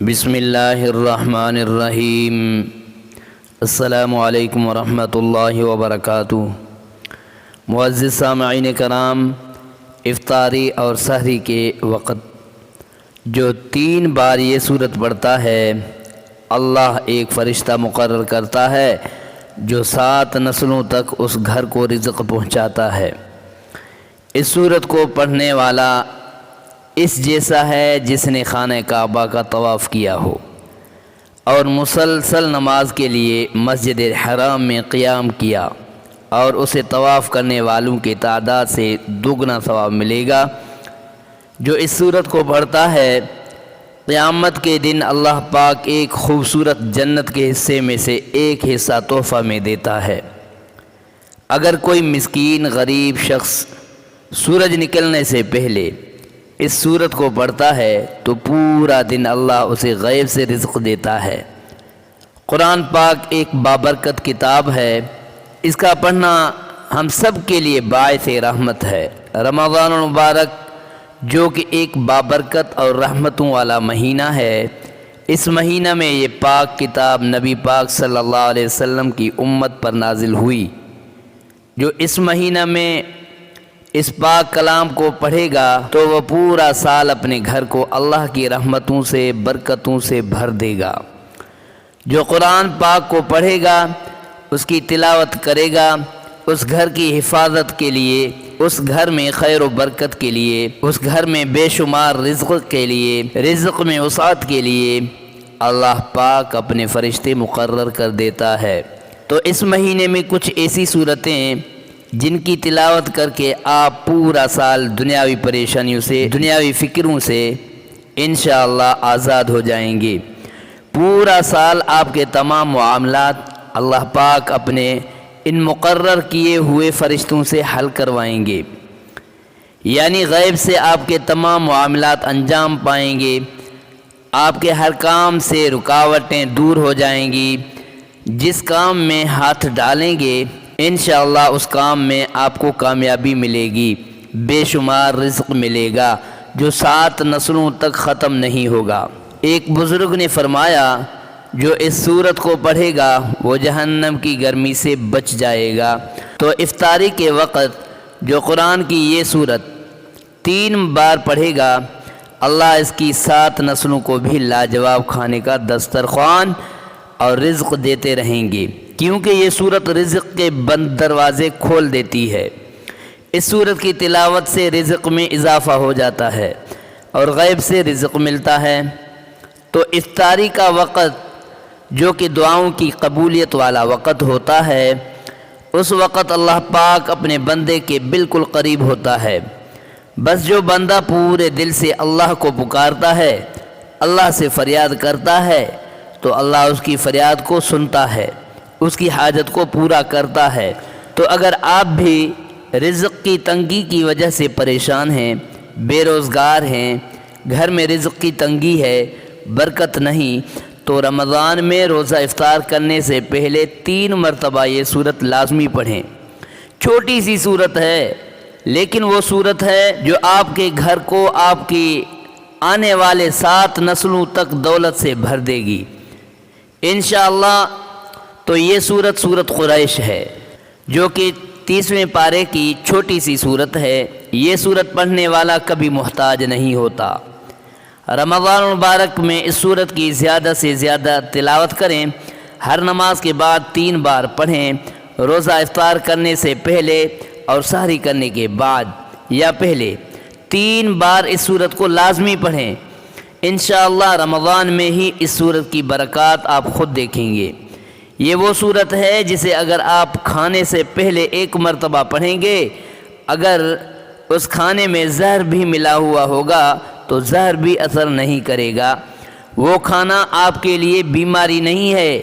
بسم اللہ الرحمن الرحیم۔ السلام علیکم ورحمۃ اللہ وبرکاتہ۔ معزز سامعین کرام، افطاری اور سحری کے وقت جو 3 بار یہ سورت پڑھتا ہے، اللہ ایک فرشتہ مقرر کرتا ہے جو 7 نسلوں تک اس گھر کو رزق پہنچاتا ہے۔ اس سورت کو پڑھنے والا اس جیسا ہے جس نے خانہ کعبہ کا طواف کیا ہو اور مسلسل نماز کے لیے مسجد حرام میں قیام کیا، اور اسے طواف کرنے والوں کی تعداد سے دوگنا ثواب ملے گا۔ جو اس سورت کو پڑھتا ہے، قیامت کے دن اللہ پاک ایک خوبصورت جنت کے حصے میں سے ایک حصہ تحفہ میں دیتا ہے۔ اگر کوئی مسکین غریب شخص سورج نکلنے سے پہلے اس سورت کو پڑھتا ہے تو پورا دن اللہ اسے غیب سے رزق دیتا ہے۔ قرآن پاک ایک بابرکت کتاب ہے، اس کا پڑھنا ہم سب کے لیے باعث رحمت ہے۔ رمضان المبارک جو کہ ایک بابرکت اور رحمتوں والا مہینہ ہے، اس مہینہ میں یہ پاک کتاب نبی پاک صلی اللہ علیہ وسلم کی امت پر نازل ہوئی۔ جو اس مہینہ میں اس پاک کلام کو پڑھے گا تو وہ پورا سال اپنے گھر کو اللہ کی رحمتوں سے برکتوں سے بھر دے گا۔ جو قرآن پاک کو پڑھے گا، اس کی تلاوت کرے گا، اس گھر کی حفاظت کے لیے، اس گھر میں خیر و برکت کے لیے، اس گھر میں بے شمار رزق کے لیے، رزق میں وسعت کے لیے اللہ پاک اپنے فرشتے مقرر کر دیتا ہے۔ تو اس مہینے میں کچھ ایسی صورتیں جن کی تلاوت کر کے آپ پورا سال دنیاوی پریشانیوں سے، دنیاوی فکروں سے انشاءاللہ آزاد ہو جائیں گے۔ پورا سال آپ کے تمام معاملات اللہ پاک اپنے ان مقرر کیے ہوئے فرشتوں سے حل کروائیں گے، یعنی غیب سے آپ کے تمام معاملات انجام پائیں گے۔ آپ کے ہر کام سے رکاوٹیں دور ہو جائیں گی۔ جس کام میں ہاتھ ڈالیں گے انشاءاللہ اس کام میں آپ کو کامیابی ملے گی، بے شمار رزق ملے گا جو 7 نسلوں تک ختم نہیں ہوگا۔ ایک بزرگ نے فرمایا، جو اس سورت کو پڑھے گا وہ جہنم کی گرمی سے بچ جائے گا۔ تو افطاری کے وقت جو قرآن کی یہ سورت 3 بار پڑھے گا، اللہ اس کی 7 نسلوں کو بھی لاجواب کھانے کا دسترخوان اور رزق دیتے رہیں گے، کیونکہ یہ سورت رزق کے بند دروازے کھول دیتی ہے۔ اس سورت کی تلاوت سے رزق میں اضافہ ہو جاتا ہے اور غیب سے رزق ملتا ہے۔ تو افطاری کا وقت جو کہ دعاؤں کی قبولیت والا وقت ہوتا ہے، اس وقت اللہ پاک اپنے بندے کے بالکل قریب ہوتا ہے۔ بس جو بندہ پورے دل سے اللہ کو پکارتا ہے، اللہ سے فریاد کرتا ہے، تو اللہ اس کی فریاد کو سنتا ہے، اس کی حاجت کو پورا کرتا ہے۔ تو اگر آپ بھی رزق کی تنگی کی وجہ سے پریشان ہیں، بے روزگار ہیں، گھر میں رزق کی تنگی ہے، برکت نہیں، تو رمضان میں روزہ افطار کرنے سے پہلے 3 مرتبہ یہ سورت لازمی پڑھیں۔ چھوٹی سی سورت ہے، لیکن وہ سورت ہے جو آپ کے گھر کو آپ کی آنے والے 7 نسلوں تک دولت سے بھر دے گی انشاءاللہ۔ تو یہ سورت قریش ہے، جو کہ 30ویں پارے کی چھوٹی سی سورت ہے۔ یہ سورت پڑھنے والا کبھی محتاج نہیں ہوتا۔ رمضان المبارک میں اس سورت کی زیادہ سے زیادہ تلاوت کریں۔ ہر نماز کے بعد 3 بار پڑھیں، روزہ افطار کرنے سے پہلے اور سحری کرنے کے بعد یا پہلے 3 بار اس سورت کو لازمی پڑھیں۔ انشاءاللہ رمضان میں ہی اس سورت کی برکات آپ خود دیکھیں گے۔ یہ وہ سورت ہے جسے اگر آپ کھانے سے پہلے 1 مرتبہ پڑھیں گے، اگر اس کھانے میں زہر بھی ملا ہوا ہوگا تو زہر بھی اثر نہیں کرے گا۔ وہ کھانا آپ کے لیے بیماری نہیں ہے،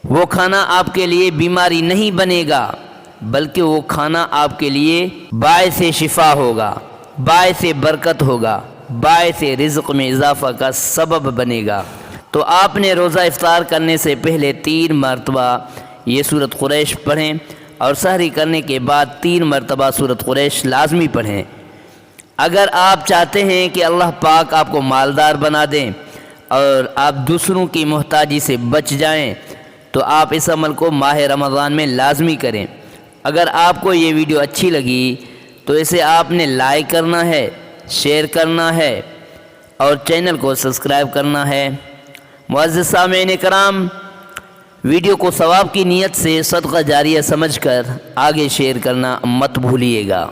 وہ کھانا آپ کے لیے بیماری نہیں بنے گا، بلکہ وہ کھانا آپ کے لیے باعث شفا ہوگا، باعث برکت ہوگا، باعث رزق میں اضافہ کا سبب بنے گا۔ تو آپ نے روزہ افطار کرنے سے پہلے 3 مرتبہ یہ سورت قریش پڑھیں، اور سحری کرنے کے بعد 3 مرتبہ سورت قریش لازمی پڑھیں۔ اگر آپ چاہتے ہیں کہ اللہ پاک آپ کو مالدار بنا دیں، اور آپ دوسروں کی محتاجی سے بچ جائیں تو آپ اس عمل کو ماہ رمضان میں لازمی کریں۔ اگر آپ کو یہ ویڈیو اچھی لگی تو اسے آپ نے لائک کرنا ہے، شیئر کرنا ہے اور چینل کو سبسکرائب کرنا ہے۔ معزز سامعین کرام، ویڈیو کو ثواب کی نیت سے صدقہ جاریہ سمجھ کر آگے شیئر کرنا مت بھولیے گا۔